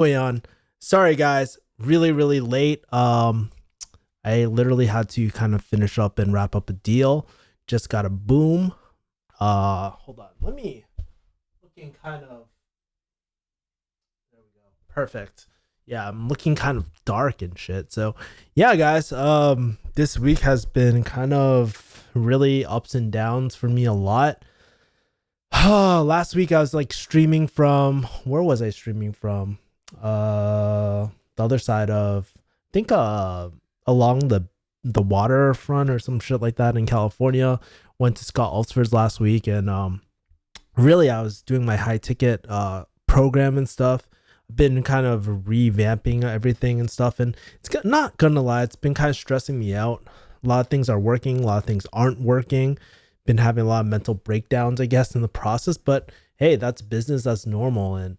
Way on. Sorry guys, really late. I literally had to kind of finish up and wrap up a deal. Just got a boom. Hold on. Let me looking kind of there we go. Perfect. Yeah, I'm looking kind of dark and shit. So, yeah, guys, this week has been kind of really ups and downs for me a lot. Last week I was like streaming from where was I streaming from? The other side of I think along the waterfront or some shit like that in California. Went to Scott Ulsford's last week and really I was doing my high ticket program and stuff. Been kind of revamping everything and stuff, and not gonna lie, it's been kind of stressing me out. A lot of things are working, a lot of things aren't working. Been having a lot of mental breakdowns, I guess, in the process, but hey, that's business, that's normal. And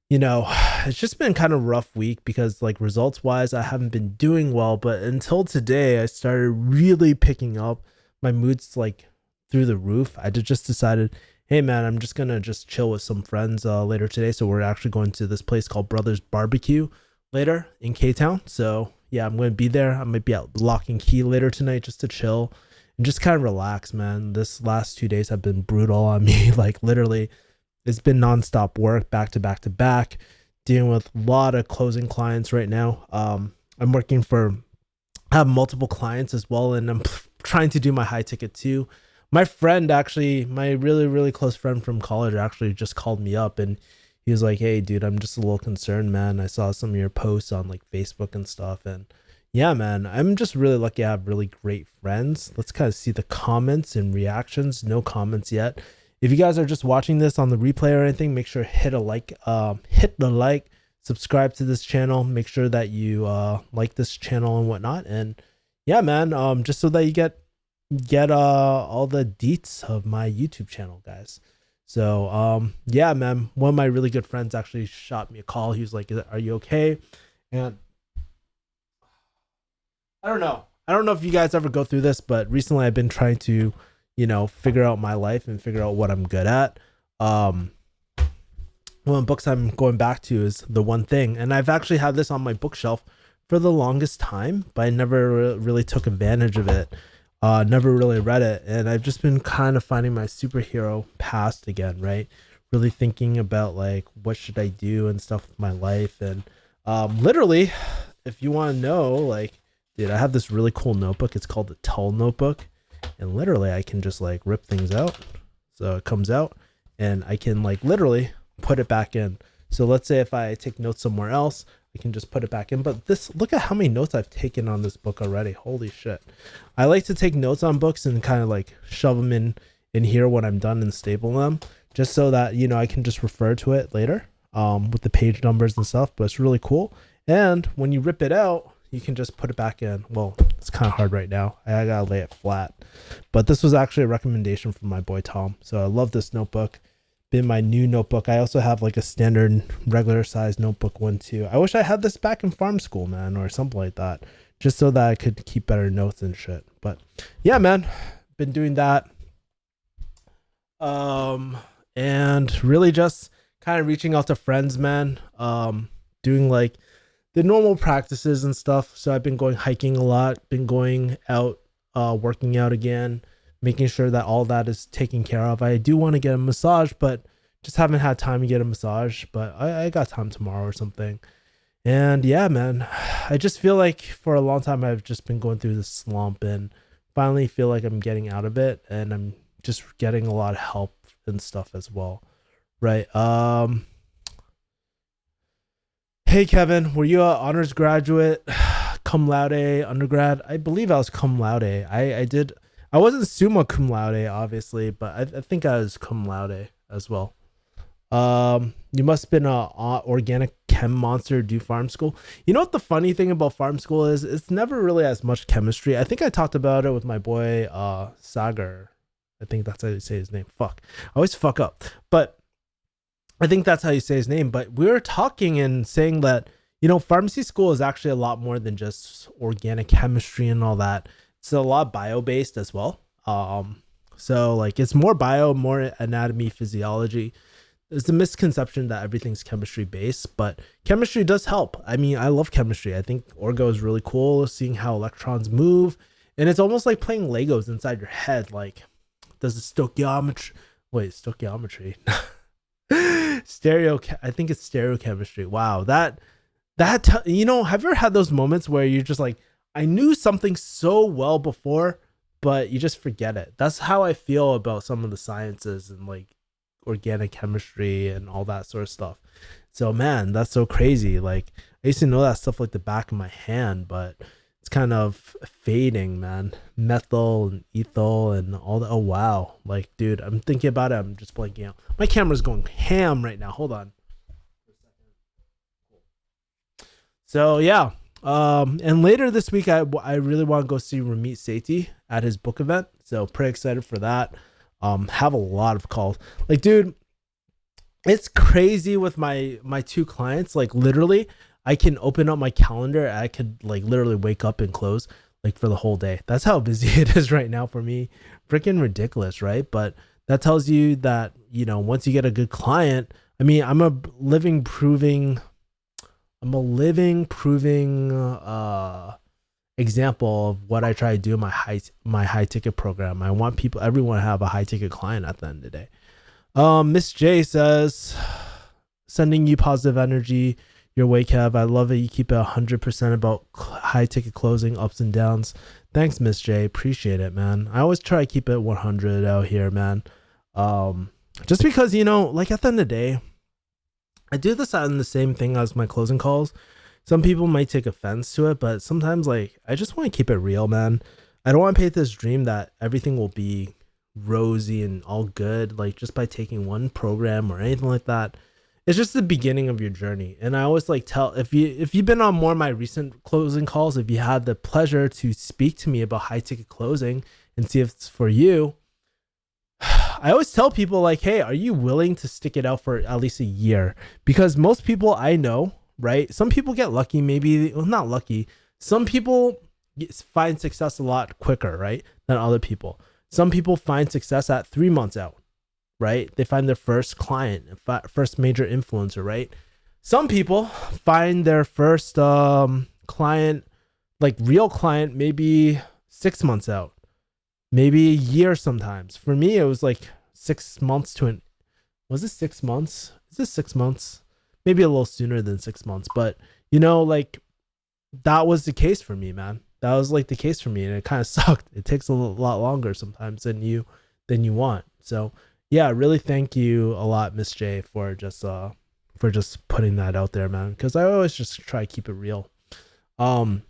it's just been kind of rough week because like results wise I haven't been doing well, but until today I started really picking up. My mood's like through the roof. I just decided, hey man, I'm just gonna just chill with some friends later today. So we're actually going to this place called Brothers Barbecue later in K-Town. So yeah, I'm gonna be there. I might be at Lock and Key later tonight just to chill and just kind of relax, man. This last 2 days have been brutal on me. Like literally it's been nonstop work, back to back to back, dealing with a lot of closing clients right now. I'm working for, I have multiple clients as well, and I'm trying to do my high ticket too. My friend actually, my really close friend from college actually just called me up and he was like, hey dude, I'm just a little concerned, man. I saw some of your posts on like Facebook and stuff. And yeah, man, I'm just really lucky I have really great friends. Let's kind of see the comments and reactions. No comments yet. If you guys are just watching this on the replay or anything, make sure hit the like, subscribe to this channel, make sure that you like this channel and whatnot. And yeah, man, just so that you get all the deets of my YouTube channel, guys. So yeah, man, one of my really good friends actually shot me a call. He was like, are you okay? And I don't know if you guys ever go through this, but recently I've been trying to figure out my life and figure out what I'm good at. One of the books I'm going back to is The One Thing, and I've actually had this on my bookshelf for the longest time, but I never really took advantage of it. Never really read it, and I've just been kind of finding my superhero past again, right? Really thinking about like what should I do and stuff with my life, and literally, if you want to know, like, dude, I have this really cool notebook. It's called the Tull Notebook, and literally I can just like rip things out, so it comes out, and I can like literally put it back in. So let's say if I take notes somewhere else, I can just put it back in. But this, look at how many notes I've taken on this book already. Holy shit. I like to take notes on books and kind of like shove them in here when I'm done and staple them, just so that I can just refer to it later with the page numbers and stuff. But it's really cool. And when you rip it out, you can just put it back in. Well, it's kind of hard right now. I gotta lay it flat. But this was actually a recommendation from my boy Tom. So I love this notebook. Been my new notebook. I also have like a standard regular size notebook one too. I wish I had this back in farm school, man, or something like that, just so that I could keep better notes and shit. But yeah, man, been doing that. And really just kind of reaching out to friends, man. Doing like the normal practices and stuff. So I've been going hiking a lot, been going out, working out again, making sure that all that is taken care of. I do want to get a massage, but just haven't had time to get a massage, but I got time tomorrow or something. And yeah, man, I just feel like for a long time I've just been going through this slump, and finally feel like I'm getting out of it, and I'm just getting a lot of help and stuff as well. Right. Hey Kevin, were you a honors graduate, cum laude, undergrad? I believe I was cum laude. I did. I wasn't summa cum laude, obviously, but I think I was cum laude as well. You must have been a organic chem monster do farm school. You know what the funny thing about farm school is? It's never really as much chemistry. I think I talked about it with my boy Sagar. I think that's how you say his name. Fuck, I always fuck up, but I think that's how you say his name. But we were talking and saying that pharmacy school is actually a lot more than just organic chemistry and all that. It's a lot bio based as well. So like it's more bio, more anatomy, physiology. it's a misconception that everything's chemistry based, but chemistry does help. I mean, I love chemistry. I think orgo is really cool, seeing how electrons move, and it's almost like playing Legos inside your head. Like, does the stoichiometry I think it's stereochemistry. Wow, you know, have you ever had those moments where you're just like, I knew something so well before, but you just forget it? That's how I feel about some of the sciences and like organic chemistry and all that sort of stuff. So man, that's so crazy. Like, I used to know that stuff like the back of my hand, but it's kind of fading, man. Methyl and ethyl and all that. Oh wow. Like, dude, I'm thinking about it, I'm just blanking out. My camera's going ham right now. Hold on. So yeah. And later this week, I really want to go see Ramit Sethi at his book event. So pretty excited for that. Have a lot of calls. Like, dude, it's crazy with my two clients. Like, literally, I can open up my calendar. I could like literally wake up and close like for the whole day. That's how busy it is right now for me. Freaking ridiculous, right? But that tells you that, you know, once you get a good client, I mean, I'm a living proving example of what I try to do in my high ticket program. I want everyone to have a high ticket client at the end of the day. Miss J says, sending you positive energy your way, Kev. I love it. You keep it 100% about high ticket closing, ups and downs. Thanks, Miss J. Appreciate it, man. I always try to keep it 100 out here, man. Just because, you know, like at the end of the day, I do this on the same thing as my closing calls. Some people might take offense to it, but sometimes like I just want to keep it real, man. I don't want to paint this dream that everything will be rosy and all good, like just by taking one program or anything like that. It's just the beginning of your journey. And I always like tell, if you've been on more of my recent closing calls, if you had the pleasure to speak to me about high ticket closing and see if it's for you, I always tell people like, hey, are you willing to stick it out for at least a year? Because most people I know, right? Some people get lucky, maybe, well, not lucky. Some people find success a lot quicker, right, than other people. Some people find success at 3 months out, right? They find their first client, first major influencer, right? Some people find their first client, like real client, maybe 6 months out, maybe a year sometimes. For me, it was like 6 months was it 6 months? Is this 6 months? Maybe a little sooner than 6 months, but you know, like that was the case for me, man. That was like the case for me, and it kind of sucked. It takes a lot longer sometimes than you want. So yeah, really thank you a lot, Miss J, for just putting that out there, man. Because I always just try to keep it real. And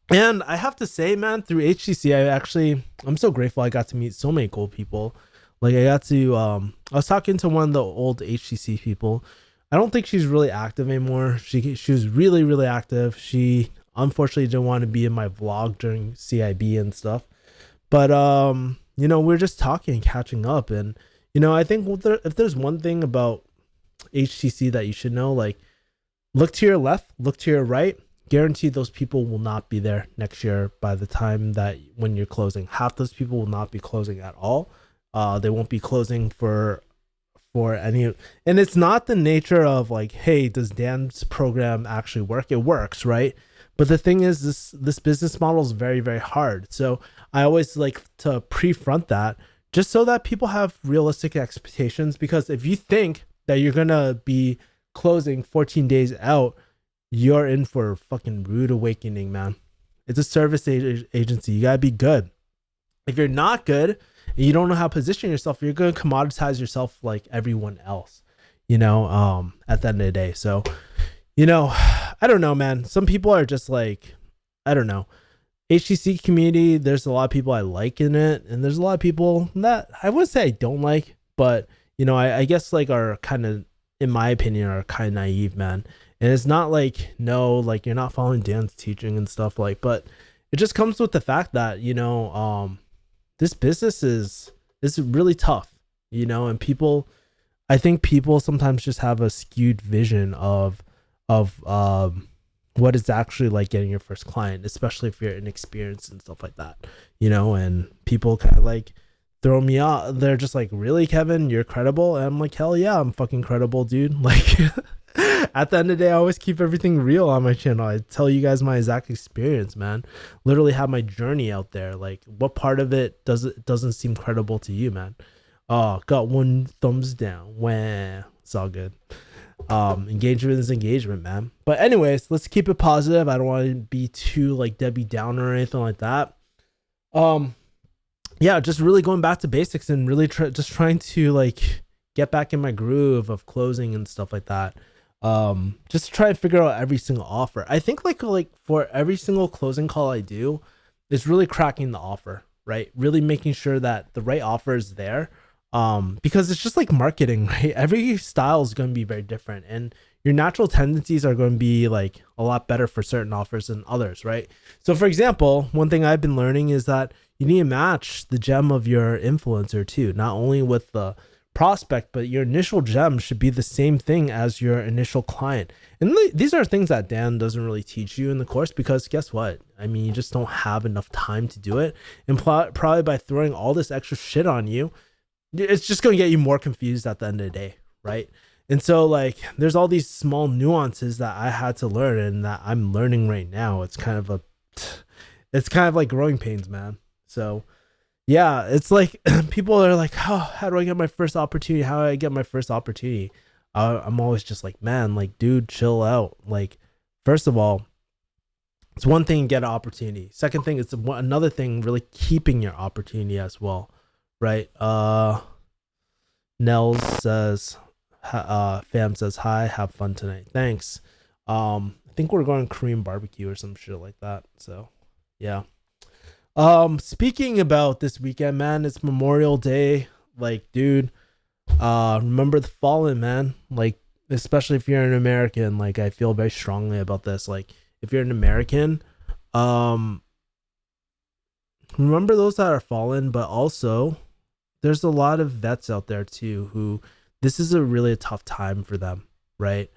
I have to say, man, through HTC, I'm so grateful I got to meet so many cool people. Like I got to, I was talking to one of the old HTC people. I don't think she's really active anymore. She was really, really active. She unfortunately didn't want to be in my vlog during CIB and stuff. But, you know, we're just talking, catching up. And, you know, I think if there's one thing about HTC that you should know, like look to your left, look to your right. Guarantee those people will not be there next year by the time that when you're closing. Half those people will not be closing at all. They won't be closing for any, and it's not the nature of like, hey, does Dan's program actually work? It works, right? But the thing is, this business model is very, very hard. So I always like to pre-front that just so that people have realistic expectations, because if you think that you're gonna be closing 14 days out, you're in for a fucking rude awakening, man. It's a service agency. You gotta be good. If you're not good and you don't know how to position yourself, you're gonna commoditize yourself like everyone else, you know, at the end of the day. So, you know, I don't know, man. Some people are just like, I don't know. HTC community, there's a lot of people I like in it, and there's a lot of people that I wouldn't say I don't like, but you know, I guess like are kind of, in my opinion, are kind of naive, man. And it's not like, no, like you're not following Dan's teaching and stuff, like, but it just comes with the fact that, you know, this business is really tough, you know, and I think people sometimes just have a skewed vision of what it's actually like getting your first client, especially if you're inexperienced and stuff like that, you know, and people kind of like throw me out. They're just like, really, Kevin, you're credible? And I'm like, hell yeah, I'm fucking credible, dude. Like, at the end of the day, I always keep everything real on my channel. I tell you guys my exact experience, man. Literally have my journey out there. Like, what part of it doesn't seem credible to you, man? Oh, got one thumbs down. Wah. It's all good. Engagement is engagement, man. But anyways, let's keep it positive. I don't want to be too like Debbie Downer or anything like that. Yeah, just really going back to basics and really just trying to like get back in my groove of closing and stuff like that. Just try and figure out every single offer. I think like for every single closing call I do, it's really cracking the offer, right? Really making sure that the right offer is there. Because it's just like marketing, right? Every style is going to be very different, and your natural tendencies are going to be like a lot better for certain offers than others, right? So for example, one thing I've been learning is that you need to match the gem of your influencer too, not only with the prospect, but your initial gem should be the same thing as your initial client. And these are things that Dan doesn't really teach you in the course, because guess what? I mean, you just don't have enough time to do it. And probably by throwing all this extra shit on you, it's just going to get you more confused at the end of the day, right? And so like there's all these small nuances that I had to learn and that I'm learning right now. It's kind of like growing pains, man. So yeah, it's like people are like, oh, how do I get my first opportunity? How do I get my first opportunity? I'm always just like, man, like, dude, chill out. Like, first of all, it's one thing to get an opportunity. Second thing, it's another thing really keeping your opportunity as well. Right. Nels says, fam says, hi, have fun tonight. Thanks. I think we're going Korean barbecue or some shit like that. So yeah. Speaking about this weekend, man, it's Memorial Day. Like, dude, remember the fallen, man. Like, especially if you're an American, like I feel very strongly about this. Like, if you're an American, remember those that are fallen, but also there's a lot of vets out there too who this is a really tough time for them, right?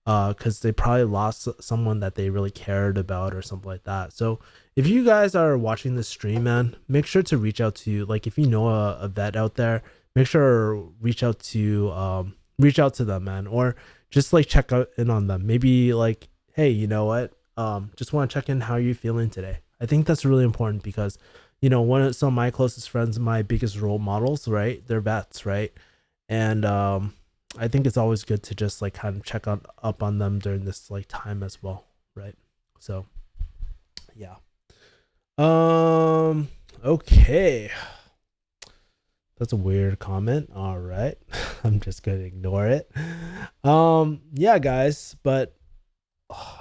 Because they probably lost someone that they really cared about or something like that. So if you guys are watching this stream, man, make sure to reach out to, like, if you know a vet out there, make sure to reach out to them, man, or just like check out in on them. Maybe like, hey, you know what? Just want to check in. How are you feeling today? I think that's really important because, you know, some of my closest friends, my biggest role models, right? They're vets, right? And I think it's always good to just like kind of check up on them during this like time as well, right? So, yeah. Okay. That's a weird comment. All right. I'm just gonna ignore it. Yeah, guys. But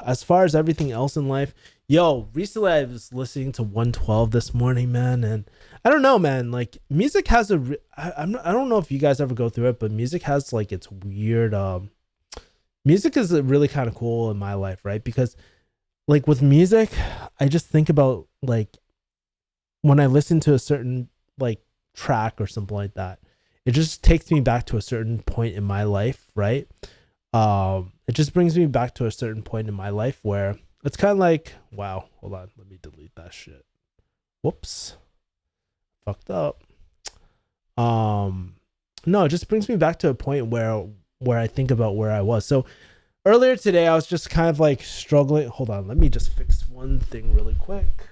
as far as everything else in life, recently I was listening to 112 this morning, man, and I don't know, man, like music has I don't know if you guys ever go through it, but music has like its weird music is really kind of cool in my life, right? Because like with music, I just think about like when I listen to a certain like track or something like that, it just takes me back to a certain point in my life, right? It just brings me back to a certain point in my life where it's kind of like, wow, hold on, let me delete that shit. Whoops. Fucked up. No, it just brings me back to a point where I think about where I was. So earlier today, I was just kind of like struggling. Hold on, let me just fix one thing really quick.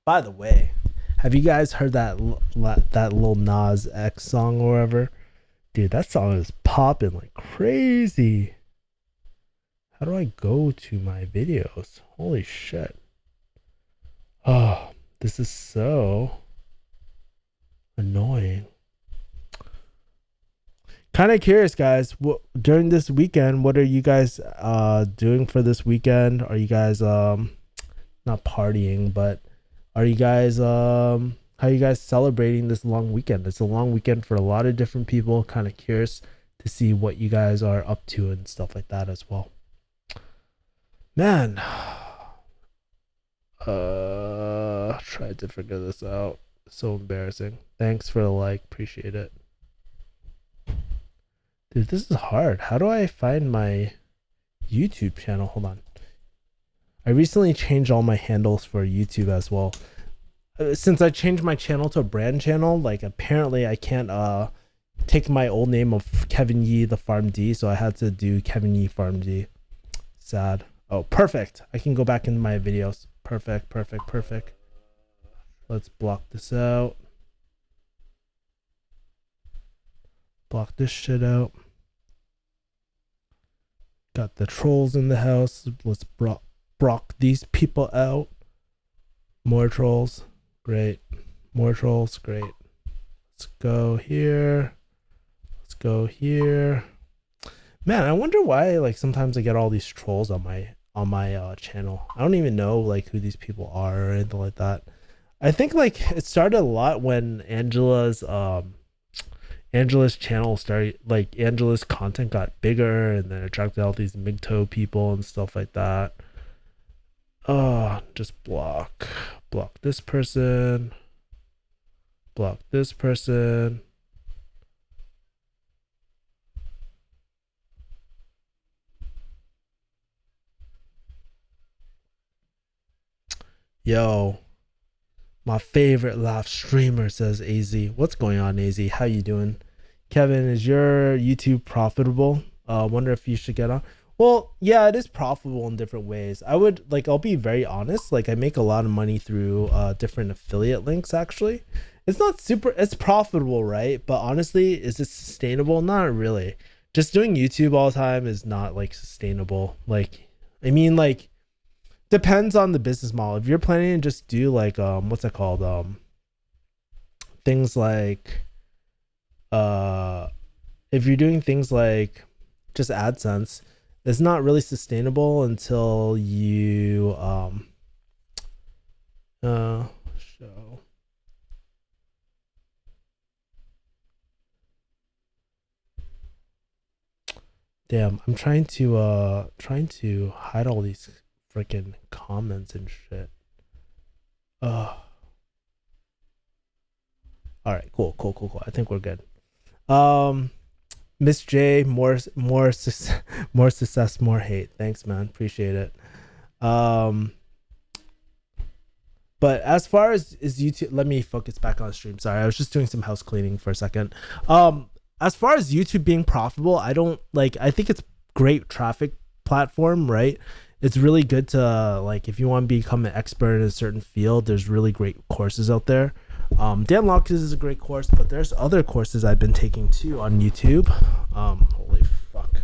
By the way, have you guys heard that Lil Nas X song or whatever? Dude, that song is popping like crazy. How do I go to my videos? Holy shit. Oh, this is so annoying. Kind of curious, guys. During this weekend, what are you guys doing for this weekend? Are you guys not partying, but are you guys how are you guys celebrating this long weekend? It's a long weekend for a lot of different people. Kind of curious to see what you guys are up to and stuff like that as well. Man, tried to figure this out. So embarrassing. Thanks for the like, appreciate it. Dude, this is hard. How do I find my YouTube channel? Hold on. I recently changed all my handles for YouTube as well. since I changed my channel to a brand channel, like apparently I can't take my old name of Kevin Yee the Farm D, so I had to do Kevin Yee Farm D. Sad. Oh, perfect. I can go back into my videos. Perfect, perfect, perfect. Let's block this out. Block this shit out. Got the trolls in the house. Let's block these people out. More trolls. Great. More trolls. Great. Let's go here. Let's go here. Man, I wonder why like sometimes I get all these trolls on my channel. I don't even know like who these people are or anything like that. I think like it started a lot when Angela's channel started, like Angela's content got bigger and then attracted all these MGTOW people and stuff like that. Oh, just block this person, block this person. Yo, my favorite live streamer, says AZ. What's going on, AZ? How you doing? Kevin, is your YouTube profitable? Wonder if you should get on. Well, yeah, it is profitable in different ways. I'll be very honest. Like I make a lot of money through different affiliate links actually. It's profitable, right? But honestly, is it sustainable? Not really. Just doing YouTube all the time is not like sustainable. Like, I mean, like, depends on the business model. If you're planning to just do like what's it called, things like if you're doing things like just AdSense, it's not really sustainable until you show. Damn, I'm trying to hide all these freaking comments and shit. All right, cool. I think we're good. Miss J, more success, more hate. Thanks, man. Appreciate it. But as far as YouTube, let me focus back on the stream. Sorry, I was just doing some house cleaning for a second. As far as YouTube being profitable, I think it's great traffic platform, right? It's really good to like if you want to become an expert in a certain field, there's really great courses out there. Dan Locks is a great course, but there's other courses I've been taking too on YouTube. Holy fuck.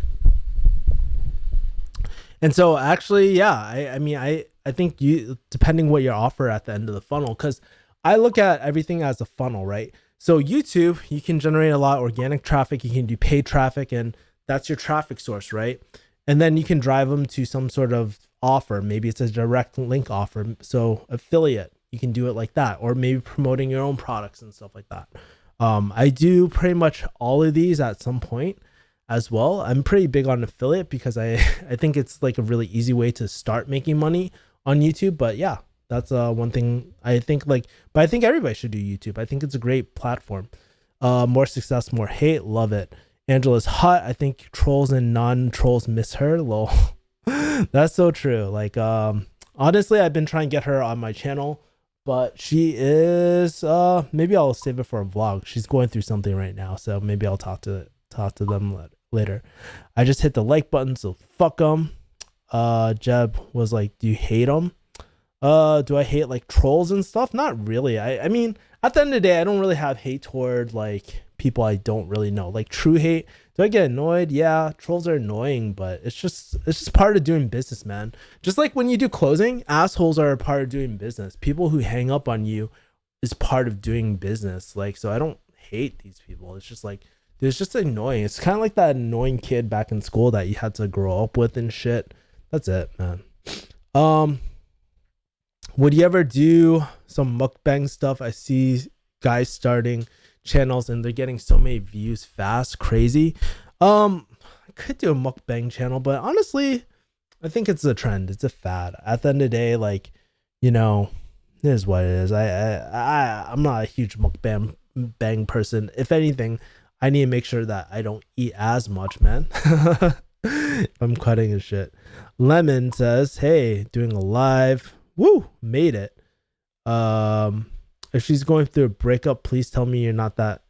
And so actually, yeah, I think you, depending what your offer at the end of the funnel, because I look at everything as a funnel, right? So YouTube, you can generate a lot of organic traffic, you can do paid traffic, and that's your traffic source, right? And then you can drive them to some sort of offer. Maybe it's a direct link offer. So affiliate, you can do it like that, or maybe promoting your own products and stuff like that. I do pretty much all of these at some point as well. I'm pretty big on affiliate because I think it's like a really easy way to start making money on YouTube. But yeah, that's one thing I think like, but I think everybody should do YouTube. I think it's a great platform. More success, more hate. Love it. Angela's hot. I think trolls and non-trolls miss her. Lol. That's so true. Like, honestly, I've been trying to get her on my channel, but she is, maybe I'll save it for a vlog. She's going through something right now. So maybe I'll talk to them later. I just hit the like button, so fuck them. Jeb was like, do you hate them? Do I hate like trolls and stuff? Not really. I mean, at the end of the day, I don't really have hate toward like people I don't really know. Like true hate. Do I get annoyed? Yeah, trolls are annoying, but it's just part of doing business, man. Just like when you do closing, assholes are a part of doing business. People who hang up on you is part of doing business. Like, so I don't hate these people. It's just like, it's just annoying. It's kind of like that annoying kid back in school that you had to grow up with and shit. That's it, man. Would you ever do some mukbang stuff? I see guys starting channels and they're getting so many views fast, crazy. I could do a mukbang channel, but honestly, I think it's a trend. It's a fad. At the end of the day, like, you know, it is what it is. I'm not a huge mukbang person. If anything, I need to make sure that I don't eat as much, man. I'm cutting his shit. Lemon says, hey, doing a live. Woo, made it. If she's going through a breakup, please tell me you're not that.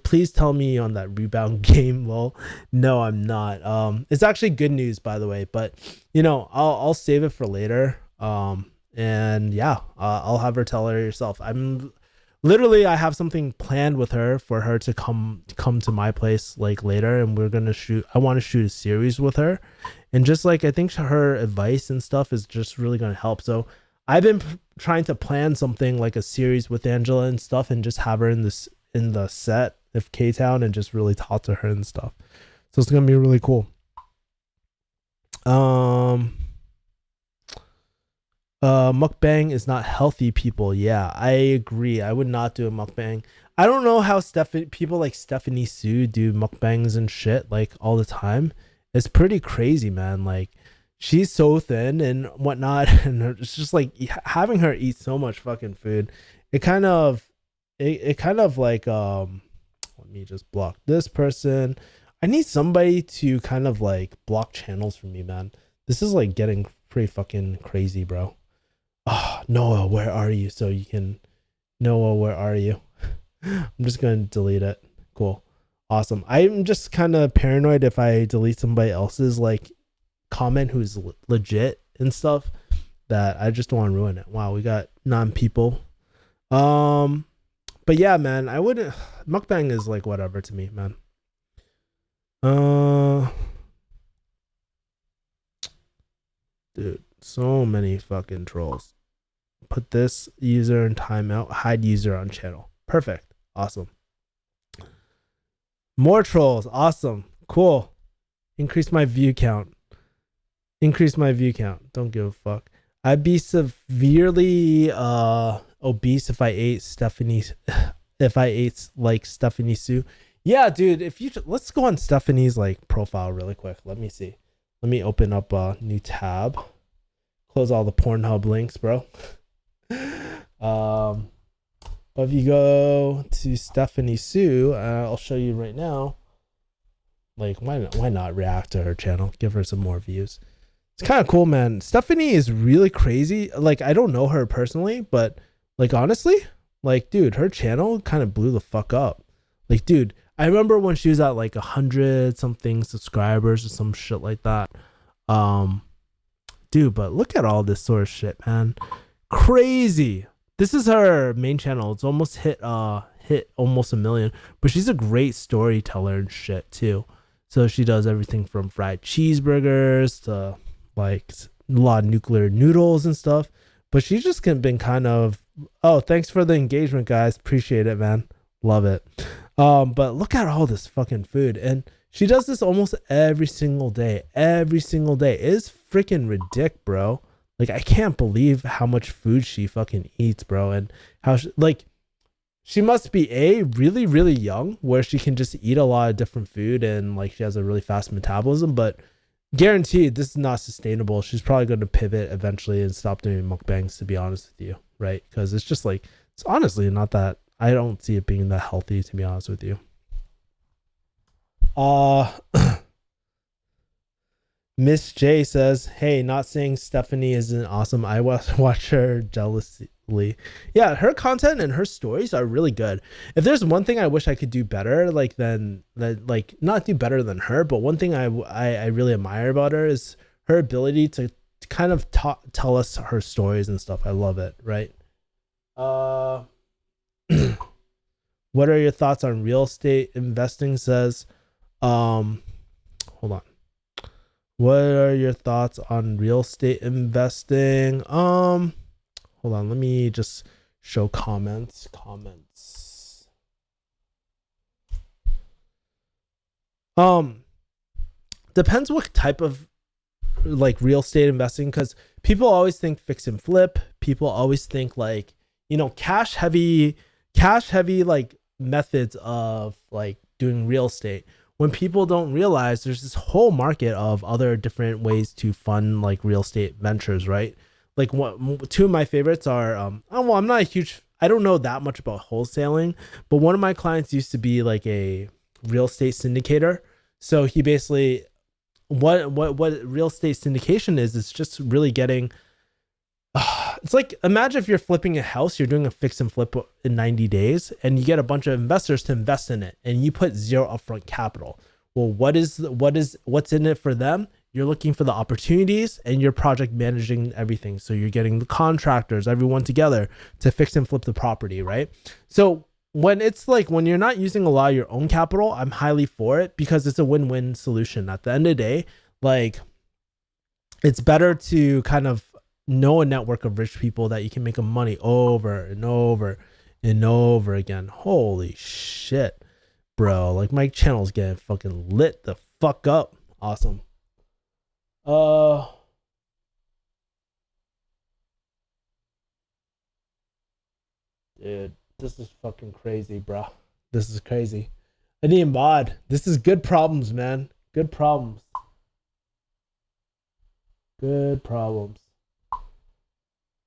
Please tell me on that rebound game. Well, no, I'm not. It's actually good news, by the way, but I'll save it for later. And yeah, I'll have her tell her yourself. I'm literally, I have something planned with her for her to come to my place like later, and we're gonna shoot. I want to shoot a series with her, and just like I think her advice and stuff is just really gonna help. So I've been trying to plan something like a series with Angela and stuff, and just have her in the set of K Town and just really talk to her and stuff. So it's gonna be really cool. Mukbang is not healthy, people. Yeah, I agree. I would not do a mukbang. I don't know how people like Stephanie Sue do mukbangs and shit like all the time. It's pretty crazy, man. Like she's so thin and whatnot, and it's just like having her eat so much fucking food. It kind of like let me just block this person. I need somebody to kind of like block channels for me, man. This is like getting pretty fucking crazy, bro. Oh, Noah, where are you? So you can, Noah, where are you? I'm just going to delete it. Cool. Awesome. I'm just kind of paranoid if I delete somebody else's like comment who's legit and stuff, that I just don't want to ruin it. Wow, we got 9 people. But yeah, man, I wouldn't. Mukbang is like whatever to me, man. Dude, so many fucking trolls. Put this user in timeout. Hide user on channel. Perfect. Awesome. More trolls. Awesome. Cool. Increase my view count. Increase my view count. Don't give a fuck. I'd be severely obese if I ate like Stephanie Sue. Yeah, dude, if you let's go on Stephanie's like profile really quick. Let me see. Let me open up a new tab. Close all the Pornhub links, bro. But if you go to Stephanie Sue, I'll show you right now. Like, why not react to her channel? Give her some more views. It's kind of cool, man. Stephanie is really crazy. Like, I don't know her personally, but like honestly, like, dude, her channel kind of blew the fuck up. Like, dude, I remember when she was at like 100 something subscribers or some shit like that. Dude, but look at all this sort of shit, man. Crazy. This is her main channel. It's almost hit almost 1 million, but she's a great storyteller and shit too. So she does everything from fried cheeseburgers to like a lot of nuclear noodles and stuff. But she's just been kind of, oh, thanks for the engagement, guys. Appreciate it, man. Love it. But look at all this fucking food. And she does this almost every single day. Every single day. It's freaking ridiculous, bro. Like, I can't believe how much food she fucking eats, bro. And how she must be really, really young, where she can just eat a lot of different food and like she has a really fast metabolism, but guaranteed this is not sustainable. She's probably going to pivot eventually and stop doing mukbangs, to be honest with you, right? Because it's just like, it's honestly not that, I don't see it being that healthy, to be honest with you. Miss J says, hey, not saying Stephanie isn't awesome. I watch her jealously. Yeah, her content and her stories are really good. If there's one thing I wish I could do better, like not do better than her, but one thing I really admire about her is her ability to kind of tell us her stories and stuff. I love it, right? What are your thoughts on real estate investing? Says, hold on. What are your thoughts on real estate investing? Hold on, let me just show comments. Depends what type of like real estate investing, because people always think fix and flip. People always think like, cash heavy like methods of like doing real estate, when people don't realize there's this whole market of other different ways to fund like real estate ventures, right? Like two of my favorites are I'm not a huge, I don't know that much about wholesaling, but one of my clients used to be like a real estate syndicator. So he basically, what real estate syndication is, it's just really getting It's like, imagine if you're flipping a house, you're doing a fix and flip in 90 days and you get a bunch of investors to invest in it and you put zero upfront capital. Well, what's in it for them? You're looking for the opportunities and you're project managing everything. So you're getting the contractors, everyone together to fix and flip the property, right? So when it's like, when you're not using a lot of your own capital, I'm highly for it because it's a win-win solution. At the end of the day, like, it's better to kind of know a network of rich people that you can make them money over and over and over again. Holy shit, bro. Like, my channel's getting fucking lit the fuck up. Awesome. Dude, this is fucking crazy, bro. This is crazy. I need a mod. This is good problems, man. Good problems. Good problems.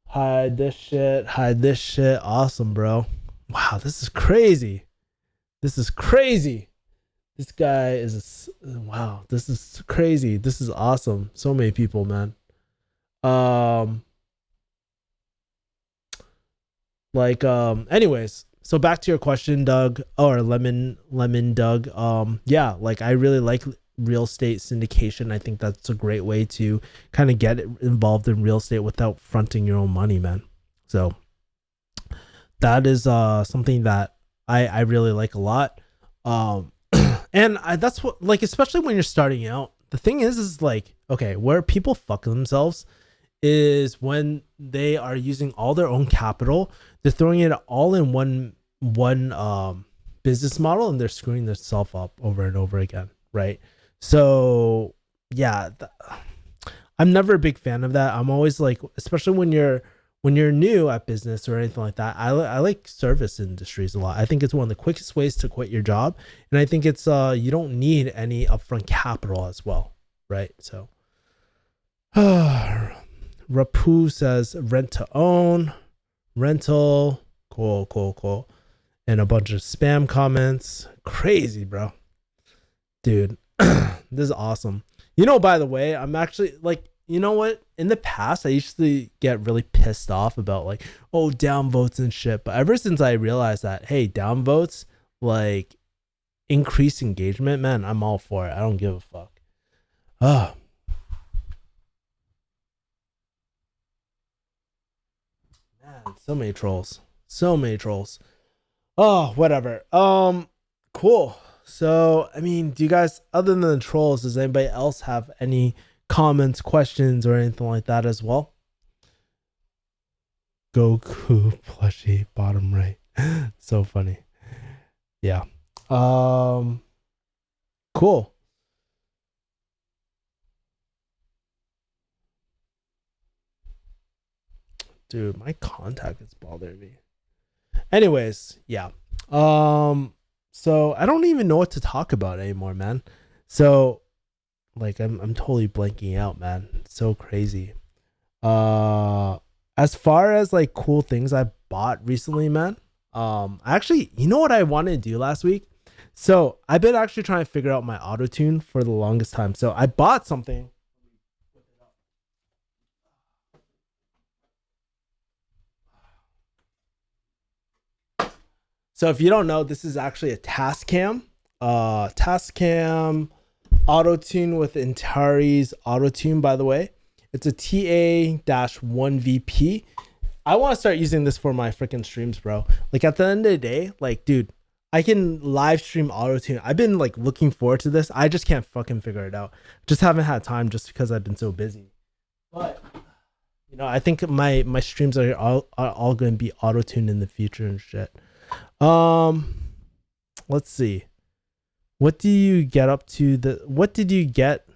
Hide this shit. Hide this shit. Awesome, bro. Wow, this is crazy. This is crazy. This guy is wow. This is crazy. This is awesome. So many people, man. Um, anyways, so back to your question, Doug, or lemon Doug. Yeah, like, I really like real estate syndication. I think that's a great way to kind of get involved in real estate without fronting your own money, man. So that is something that I really like a lot. And that's what, like, especially when you're starting out, the thing is like, okay, where people fuck themselves is when they are using all their own capital. They're throwing it all in one business model and they're screwing themselves up over and over again, right? So yeah, I'm never a big fan of that. I'm always like, especially when you're new at business or anything like that, I like service industries a lot. I think it's one of the quickest ways to quit your job, and I think it's you don't need any upfront capital as well, right? So Rapu says rent to own, rental, cool, and a bunch of spam comments. Crazy, bro. Dude, this is awesome. You know, by the way, I'm actually like, you know what? In the past, I used to get really pissed off about like, oh, downvotes and shit. But ever since I realized that, hey, downvotes like increase engagement, man, I'm all for it. I don't give a fuck. Oh, man, so many trolls. So many trolls. Oh, whatever. Cool. So, I mean, do you guys, other than the trolls, does anybody else have any comments, questions, or anything like that as well? Goku plushie, bottom right. So funny. Yeah. Cool. Dude, my contact is bothering me. Anyways, yeah. So I don't even know what to talk about anymore, man. So like, I'm totally blanking out, man. It's so crazy. As far as like cool things I bought recently, man. Actually, you know what I wanted to do last week? So I've been actually trying to figure out my auto tune for the longest time. So I bought something. So if you don't know, this is actually a Tascam. Tascam auto tune with Antares auto tune, by the way. It's a TA-1VP. I want to start using this for my freaking streams, bro. Like, at the end of the day, like, dude, I can live stream auto tune. I've been like looking forward to this. I just can't fucking figure it out. Just haven't had time just because I've been so busy. But you know, I think my streams are all going to be auto tuned in the future and shit. Let's see. What do you get up to what did you get?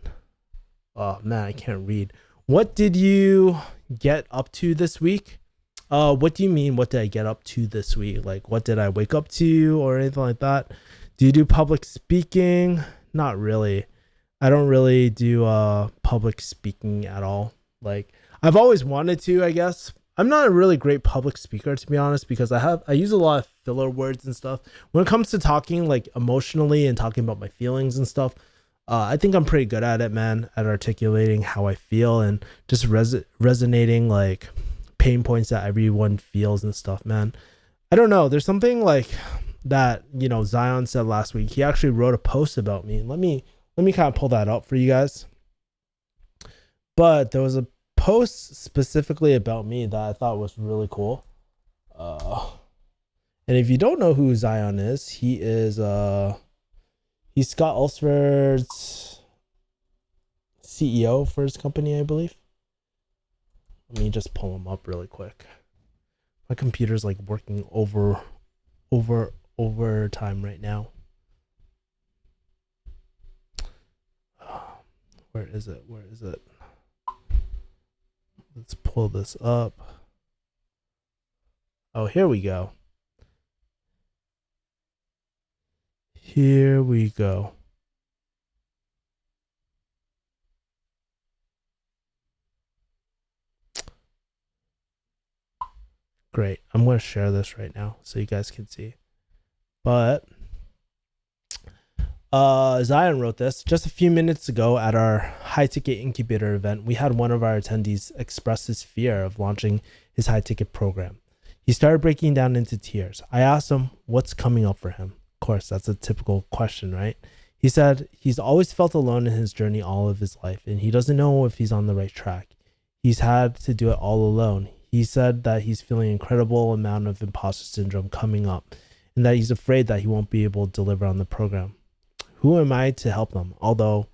Oh man, I can't read. What did you get up to this week? What do you mean? What did I get up to this week? Like, what did I wake up to or anything like that? Do you do public speaking? Not really. I don't really do public speaking at all. Like, I've always wanted to, I guess. I'm not a really great public speaker, to be honest, because I use a lot of filler words and stuff. When it comes to talking like emotionally and talking about my feelings and stuff, I think I'm pretty good at it, man, at articulating how I feel and just resonating like pain points that everyone feels and stuff, man. I don't know. There's something like that, Zion said last week. He actually wrote a post about me. Let me kind of pull that up for you guys. But there was a post specifically about me that I thought was really cool. And if you don't know who Zion is, he's Scott Ulsford's CEO for his company, I believe. Let me just pull him up really quick. My computer's like working overtime right now. Where is it? Let's pull this up. Oh, here we go. Great. I'm going to share this right now so you guys can see. But Zion wrote this just a few minutes ago at our high ticket incubator event. We had one of our attendees express his fear of launching his high ticket program. He started breaking down into tears. I asked him what's coming up for him. Of course, that's a typical question, right? He said he's always felt alone in his journey all of his life, and he doesn't know if he's on the right track. He's had to do it all alone. He said that he's feeling an incredible amount of imposter syndrome coming up, and that he's afraid that he won't be able to deliver on the program. Who am I to help them? Although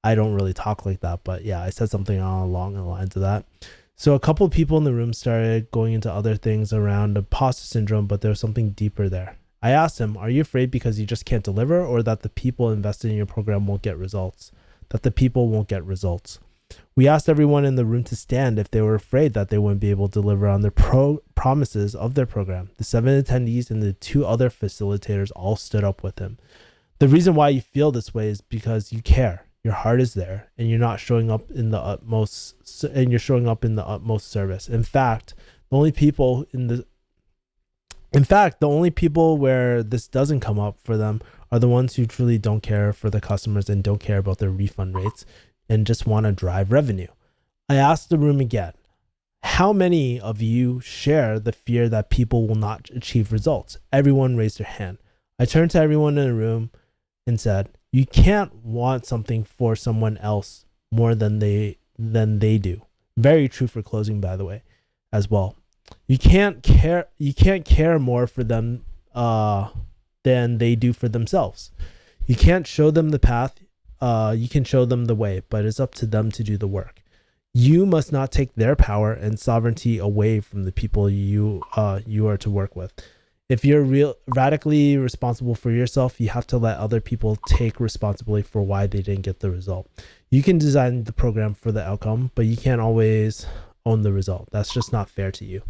I don't really talk like that, but yeah, I said something along the lines of that. So a couple of people in the room started going into other things around imposter syndrome, but there was something deeper there. I asked him, are you afraid because you just can't deliver, or that the people invested in your program won't get results? We asked everyone in the room to stand if they were afraid that they wouldn't be able to deliver on the promises of their program. The 7 attendees and the 2 other facilitators all stood up with him. The reason why you feel this way is because you care. Your heart is there, and you're not showing up in the utmost, service. In fact, the only people where this doesn't come up for them are the ones who truly don't care for the customers and don't care about their refund rates and just want to drive revenue. I asked the room again, how many of you share the fear that people will not achieve results? Everyone raised their hand. I turned to everyone in the room and said, you can't want something for someone else more than they do. Very true for closing, by the way, as well. You can't care more for them than they do for themselves. You can't show them the path. You can show them the way, but it's up to them to do the work. You must not take their power and sovereignty away from the people you are to work with. If you're radically responsible for yourself, you have to let other people take responsibility for why they didn't get the result. You can design the program for the outcome, but you can't always own the result. That's just not fair to you.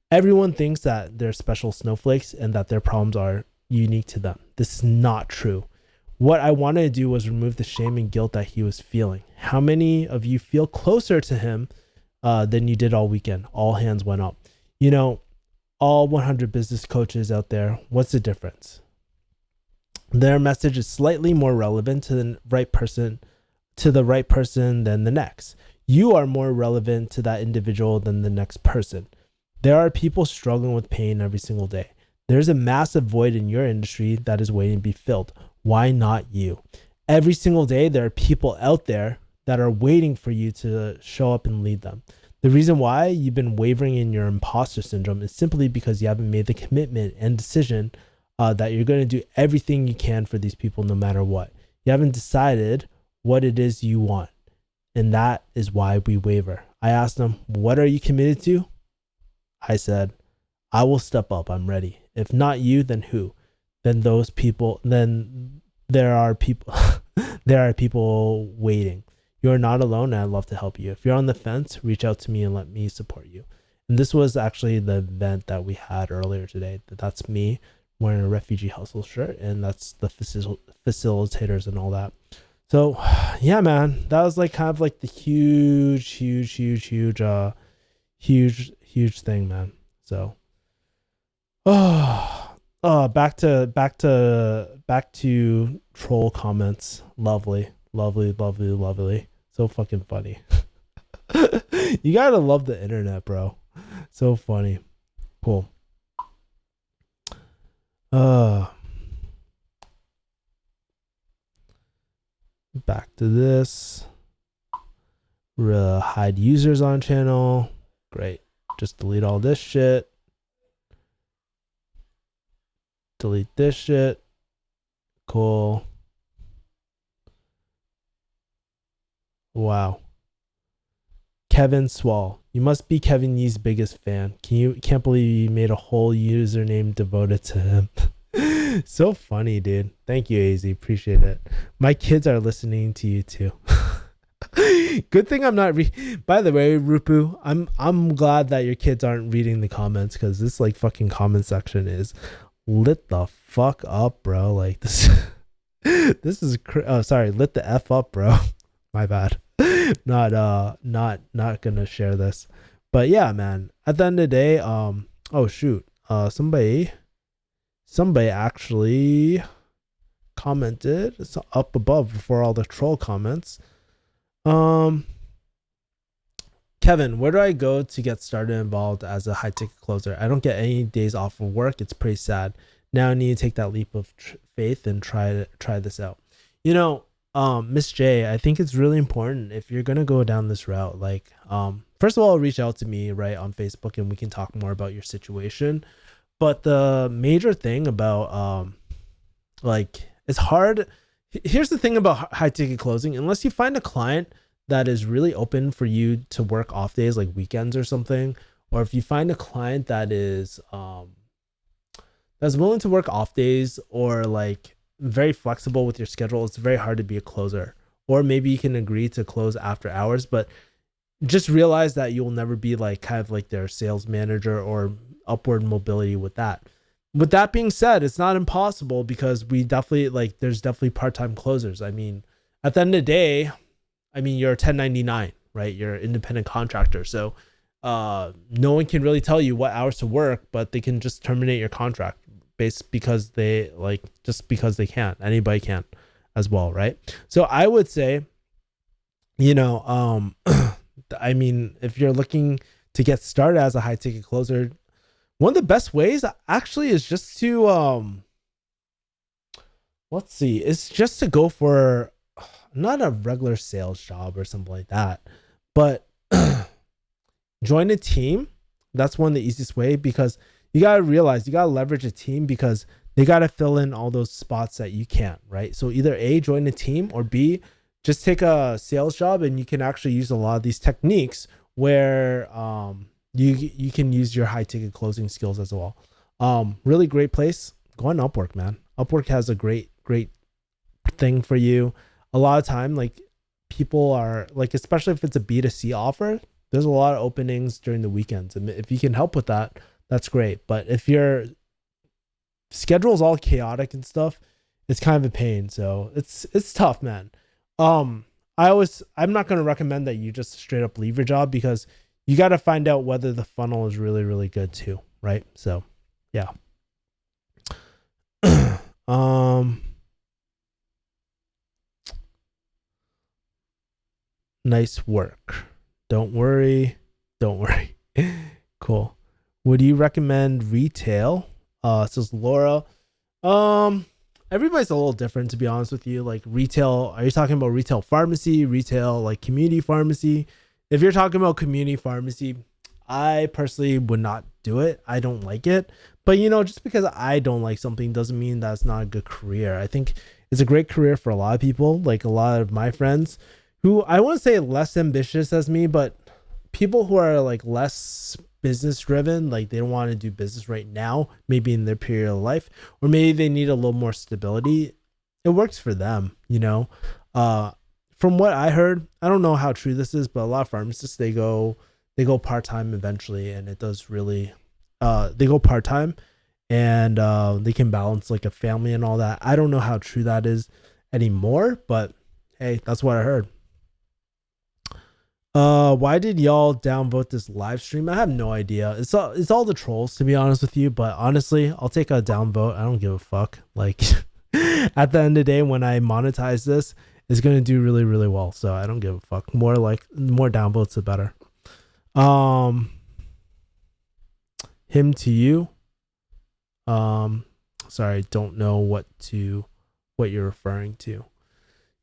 Everyone thinks that they're special snowflakes and that their problems are unique to them. This is not true. What I wanted to do was remove the shame and guilt that he was feeling. How many of you feel closer to him than you did all weekend? All hands went up. All 100 business coaches out there, what's the difference? Their message is slightly more relevant to the right person than the next. You are more relevant to that individual than the next person. There are people struggling with pain every single day. There's a massive void in your industry that is waiting to be filled. Why not you? Every single day, there are people out there that are waiting for you to show up and lead them. The reason why you've been wavering in your imposter syndrome is simply because you haven't made the commitment and decision that you're going to do everything you can for these people no matter what. You haven't decided what it is you want. And that is why we waver. I asked them, what are you committed to? I said, I will step up. I'm ready. If not you, then who? Then there are people waiting. You're not alone, and I'd love to help you. If you're on the fence, reach out to me and let me support you. And this was actually the event that we had earlier today. That's me wearing a Refugee Hustle shirt, and that's the facilitators and all that. So, yeah, man, that was like kind of like the huge thing, man. So, back to troll comments. Lovely. So fucking funny. You gotta love the internet, bro. So funny. Cool. Back to this. Hide users on channel. Great. Just delete all this shit. Delete this shit. Cool. Wow. Kevin Swall. You must be Kevin Yee's biggest fan. Can't believe you made a whole username devoted to him. So funny, dude. Thank you, AZ. Appreciate it. My kids are listening to you too. Good thing I'm not by the way, Rupu, I'm glad that your kids aren't reading the comments, because this like fucking comment section is lit the fuck up, bro. Like this this is sorry, lit the F up, bro. My bad. Not gonna share this. But yeah, man, at the end of the day, oh shoot, somebody actually commented. It's up above before all the troll comments. Kevin, where do I go to get started involved as a high ticket closer? I don't get any days off of work. It's pretty sad. Now I need to take that leap of faith and try this out. You know, Miss J, I think it's really important if you're gonna go down this route. Like, first of all, reach out to me right on Facebook and we can talk more about your situation. But the major thing about like, it's hard. Here's the thing about high ticket closing. Unless you find a client that is really open for you to work off days like weekends or something, or if you find a client that is that's willing to work off days or like very flexible with your schedule, it's very hard to be a closer. Or maybe you can agree to close after hours, but just realize that you'll never be like kind of like their sales manager or upward mobility with that. With that being said, it's not impossible, because we definitely like, there's definitely part-time closers. I mean, at the end of the day, I mean, you're a 1099, right? You're an independent contractor. So no one can really tell you what hours to work, but they can just terminate your contract because they like, just because they can. Anybody can as well, right? So I would say, you know, I mean, if you're looking to get started as a high ticket closer, one of the best ways actually is just to let's see, it's just to go for not a regular sales job or something like that, but join a team. That's one of the easiest way, because you got to realize you got to leverage a team, because they got to fill in all those spots that you can't, right? So either A, join a team, or B, just take a sales job, and you can actually use a lot of these techniques where you can use your high ticket closing skills as well. Really great place. Go on Upwork, man. Upwork has a great thing for you. A lot of time, like, people are like, especially if it's a B2C offer, there's a lot of openings during the weekends, and if you can help with that, that's great. But if your schedule is all chaotic and stuff, it's kind of a pain. So it's tough, man. I'm not going to recommend that you just straight up leave your job, because you got to find out whether the funnel is really, really good too. Right. So yeah. Nice work. Don't worry. Cool. Would you recommend retail? Says Laura. Everybody's a little different, to be honest with you. Like, retail, are you talking about retail pharmacy, retail like community pharmacy? If you're talking about community pharmacy, I personally would not do it. I don't like it. But, you know, just because I don't like something doesn't mean that's not a good career. I think it's a great career for a lot of people. Like, a lot of my friends who, I wouldn't say less ambitious as me, but people who are like less business driven, like they don't want to do business right now, maybe in their period of life, or maybe they need a little more stability. It works for them, you know. From what I heard, I don't know how true this is, but a lot of pharmacists, they go part-time eventually, and it does really they go part-time, and they can balance like a family and all that. I don't know how true that is anymore, but hey, that's what I heard. Why did y'all downvote this live stream? I have no idea. It's all the trolls, to be honest with you, but honestly, I'll take a downvote. I don't give a fuck. Like, at the end of the day, when I monetize this, it's going to do really, really well. So I don't give a fuck. More downvotes, the better. him to you. Sorry, don't know what you're referring to.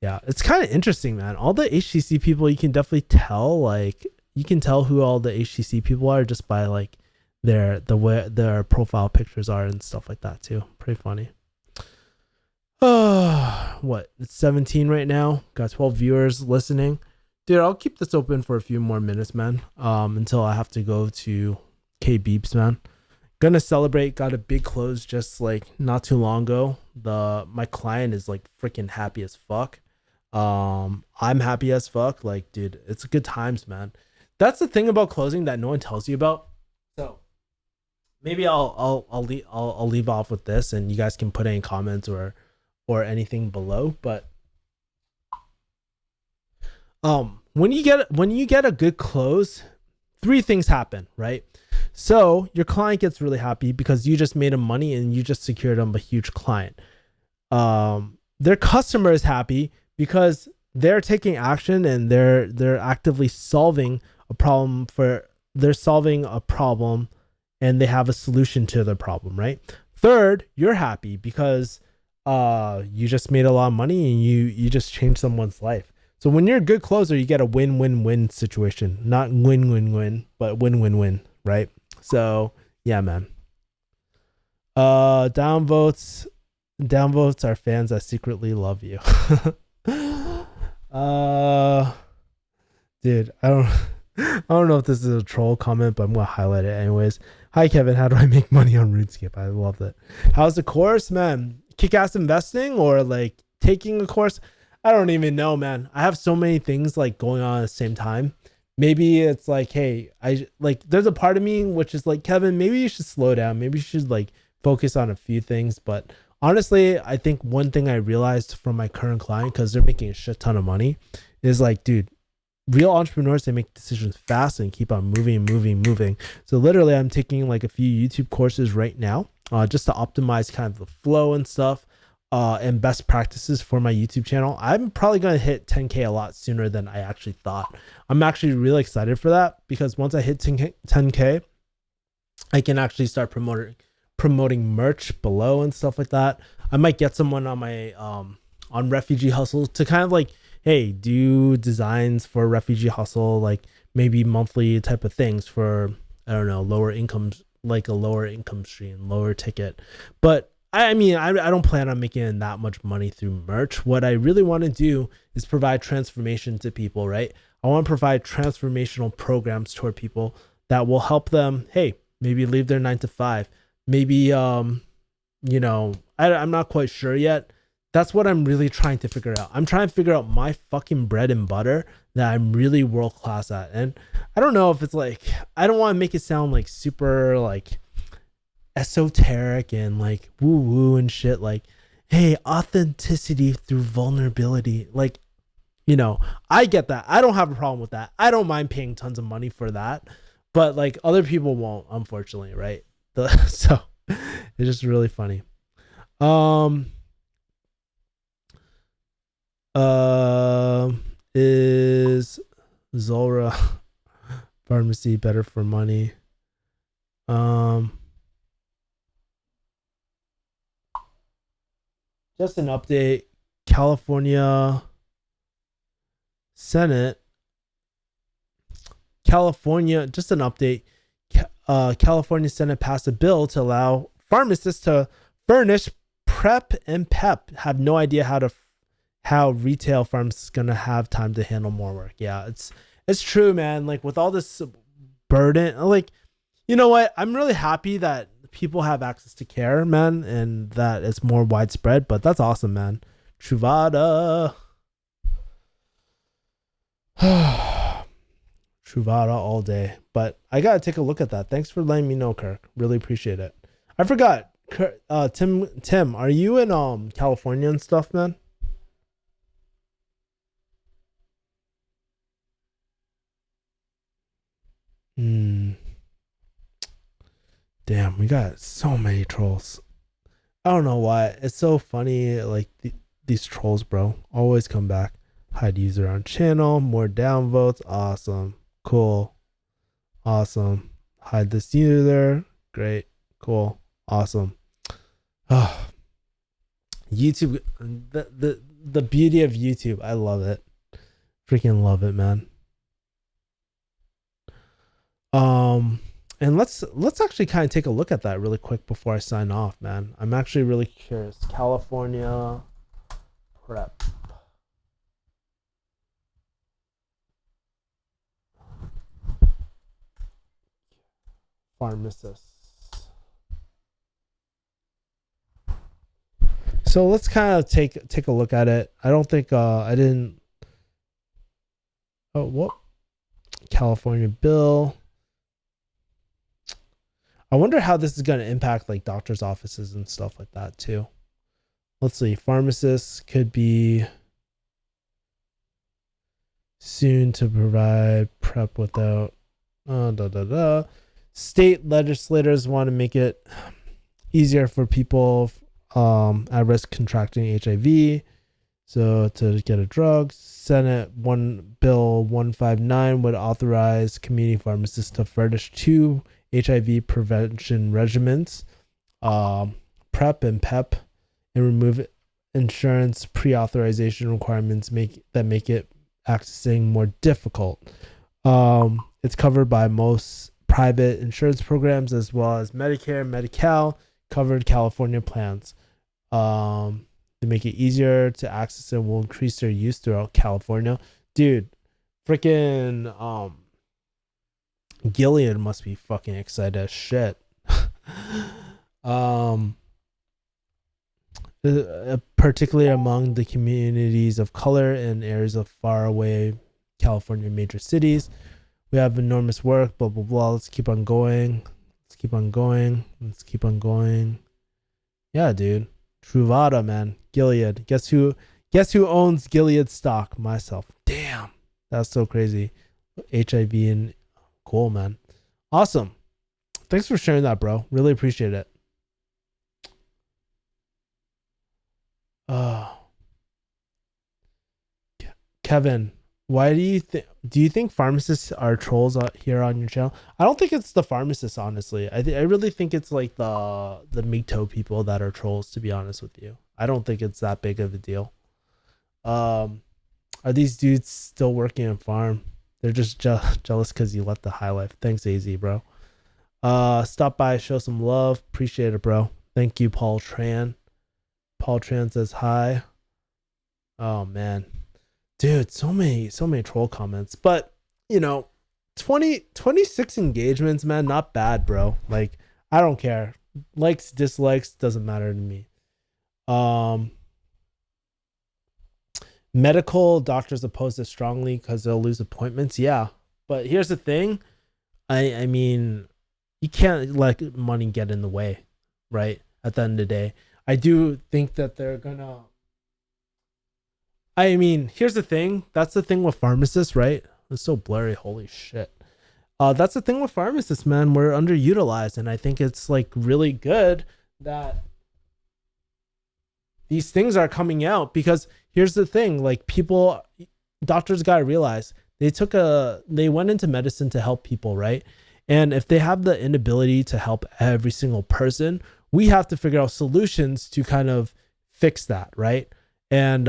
Yeah, it's kind of interesting, man. All the HTC people, you can definitely tell, like, you can tell who all the HTC people are just by like the way their profile pictures are and stuff like that too. Pretty funny. What? It's 17 right now. Got 12 viewers listening. Dude, I'll keep this open for a few more minutes, man. Until I have to go to K Beeps, man. Gonna celebrate. Got a big close just like not too long ago. My client is like freaking happy as fuck. I'm happy as fuck. Like, dude, it's good times, man. That's the thing about closing that no one tells you about. So maybe I'll leave off with this, and you guys can put any comments or anything below. But when you get a good close, three things happen, right? So your client gets really happy because you just made him money and you just secured him a huge client. Their customer is happy because they're taking action and they're actively solving a problem and they have a solution to the problem, right? Third, you're happy because you just made a lot of money and you just changed someone's life. So when you're a good closer, you get a win-win-win situation. Not win-win-win, but win-win-win, right? So yeah, man. Downvotes are fans that secretly love you. Dude, I don't know if this is a troll comment, but I'm gonna highlight it anyways. Hi Kevin, how do I make money on RuneScape? I love that. How's the course, man? Kick-ass investing or like taking a course? I don't even know, man. I have so many things like going on at the same time. Maybe it's like, hey, there's a part of me which is like, Kevin, maybe you should slow down. Maybe you should like focus on a few things. But honestly, I think one thing I realized from my current client, because they're making a shit ton of money, is like, dude, real entrepreneurs, they make decisions fast and keep on moving. So literally I'm taking like a few YouTube courses right now, just to optimize kind of the flow and stuff. And best practices for my YouTube channel. I'm probably going to hit 10K a lot sooner than I actually thought. I'm actually really excited for that because once I hit 10K, I can actually start promoting merch below and stuff like that. I might get someone on my on Refugee Hustle to kind of like, hey, do designs for Refugee Hustle, like maybe monthly type of things for, I don't know, lower incomes, like a lower income stream, lower ticket. But I mean, I don't plan on making that much money through merch. What I really want to do is provide transformation to people, right? I want to provide transformational programs toward people that will help them, hey, maybe leave their 9 to 5. Maybe, you know, I'm not quite sure yet. That's what I'm really trying to figure out. I'm trying to figure out my fucking bread and butter that I'm really world class at. And I don't know if it's like, I don't want to make it sound like super like esoteric and like woo woo and shit, like, hey, authenticity through vulnerability. Like, you know, I get that. I don't have a problem with that. I don't mind paying tons of money for that, but like other people won't, unfortunately, right? So it's just really funny. Is Zora pharmacy better for money? Just an update. California Senate. Just an update. California Senate passed a bill to allow pharmacists to furnish PrEP and PEP. Have no idea how retail pharmacists gonna have time to handle more work. Yeah, it's true, man. Like with all this burden, like, you know what? I'm really happy that people have access to care, man, and that it's more widespread. But that's awesome, man. Truvada. Truvada all day. But I gotta take a look at that. Thanks for letting me know, Kirk. Really appreciate it. I forgot. Tim, are you in California and stuff, man? Damn, we got so many trolls. I don't know why. It's so funny. Like these trolls, bro, always come back. Hide user on channel. More downvotes. Awesome. Cool. Awesome. Hide this user. Great. Cool. Awesome. Oh, YouTube, the beauty of YouTube. I love it. Freaking love it, man. And let's actually kind of take a look at that really quick before I sign off, man. I'm actually really curious. California prep. Pharmacists. So let's kind of take a look at it. I don't think I didn't. Oh, what? California bill. I wonder how this is going to impact like doctors' offices and stuff like that too. Let's see. Pharmacists could be soon to provide prep without. State legislators want to make it easier for people at risk contracting HIV. So to get a drug, Senate Bill 159 would authorize community pharmacists to furnish 2 HIV prevention regimens, PrEP and PEP, and remove insurance pre-authorization requirements make it accessing more difficult. It's covered by most private insurance programs as well as Medicare, Medi-Cal, covered California plans. To make it easier to access and will increase their use throughout California. Dude, freaking Gilead must be fucking excited as shit. Particularly among the communities of color in areas of faraway California major cities. We have enormous work, blah, blah, blah. Let's keep on going. Yeah, dude. Truvada, man. Gilead. Guess who owns Gilead stock? Myself. Damn. That's so crazy. HIV and cool, man. Awesome. Thanks for sharing that, bro. Really appreciate it. Kevin, why do you think pharmacists are trolls here on your channel? I don't think it's the pharmacists, honestly. I really think it's like the MGTOW people that are trolls, to be honest with you. I don't think it's that big of a deal. Are these dudes still working in farm? They're just jealous because you left the high life. Thanks, AZ, bro. Stop by, show some love. Appreciate it, bro. Thank you, Paul Tran. Paul Tran says hi. Oh, man. Dude, so many troll comments. But, 26 engagements, man, not bad, bro. Like, I don't care. Likes, dislikes, doesn't matter to me. Medical doctors oppose this strongly because they'll lose appointments. Yeah. But here's the thing. I mean, you can't let money get in the way, right? At the end of the day. I do think that they're gonna... I mean, here's the thing. That's the thing with pharmacists, right? It's so blurry. Holy shit. That's the thing with pharmacists, man. We're underutilized. And I think it's like really good that these things are coming out, because here's the thing. Like doctors got to realize they went into medicine to help people, right? And if they have the inability to help every single person, we have to figure out solutions to kind of fix that, right? And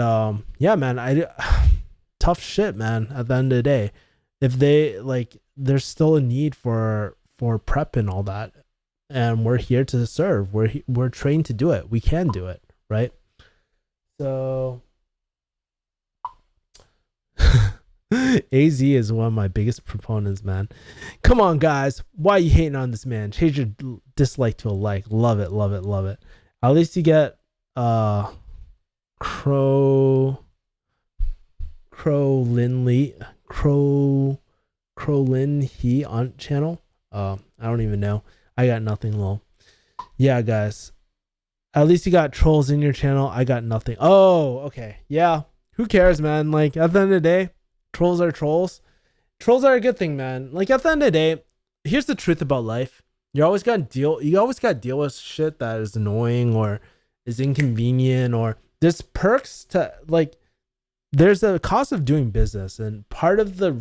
yeah, man, tough shit, man. At the end of the day, if they there's still a need for prep and all that, and we're here to serve. We're trained to do it. We can do it, right? So AZ is one of my biggest proponents, man. Come on, guys. Why are you hating on this man? Change your dislike to a like. Love it, love it, love it. At least you get Crowlin he on channel. I don't even know. I got nothing, lol. Yeah, guys. At least you got trolls in your channel. I got nothing. Oh, okay. Yeah. Who cares, man? Like, at the end of the day, trolls are trolls. Trolls are a good thing, man. Like, at the end of the day, here's the truth about life. You always got to deal with shit that is annoying or is inconvenient, or there's perks to, like, there's a cost of doing business, and part of the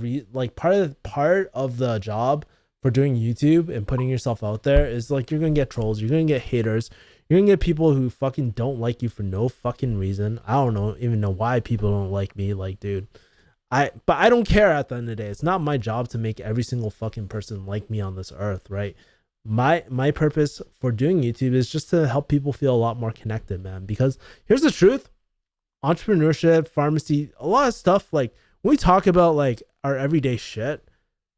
job for doing YouTube and putting yourself out there is like you're gonna get trolls, you're gonna get haters, you're gonna get people who fucking don't like you for no fucking reason. I don't know even know why people don't like me. Like, dude, but I don't care at the end of the day. It's not my job to make every single fucking person like me on this earth, right? My purpose for doing YouTube is just to help people feel a lot more connected, man. Because here's the truth: entrepreneurship, pharmacy, a lot of stuff. Like when we talk about like our everyday shit,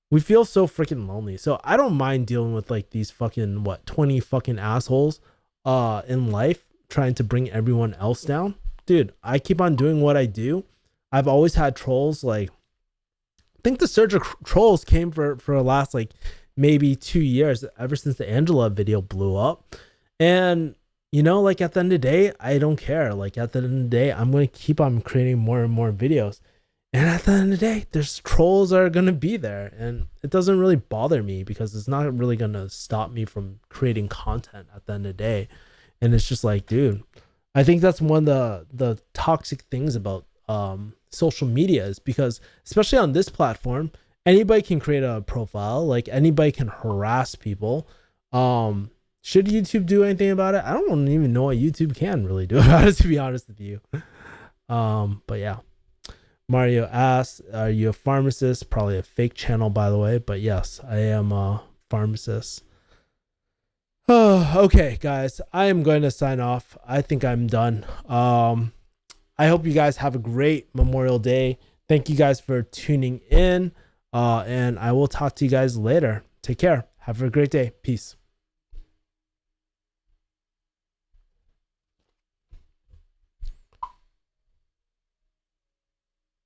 we feel so freaking lonely. So I don't mind dealing with like these fucking 20 fucking assholes in life trying to bring everyone else down. Dude, I keep on doing what I do. I've always had trolls. Like, I think the surge of trolls came for the last like maybe 2 years, ever since the Angela video blew up. And you know, like at the end of the day, I don't care. Like at the end of the day, I'm going to keep on creating more and more videos. And at the end of the day, there's trolls are going to be there. And it doesn't really bother me because it's not really going to stop me from creating content at the end of the day. And it's just like, dude, I think that's one of the toxic things about social media is because, especially on this platform, anybody can create a profile. Like anybody can harass people. Should YouTube do anything about it? I don't even know what YouTube can really do about it, to be honest with you. But yeah. Mario asks, are you a pharmacist? Probably a fake channel, by the way. But yes, I am a pharmacist. Oh, okay, guys. I am going to sign off. I think I'm done. I hope you guys have a great Memorial Day. Thank you guys for tuning in. And I will talk to you guys later. Take care. Have a great day. Peace.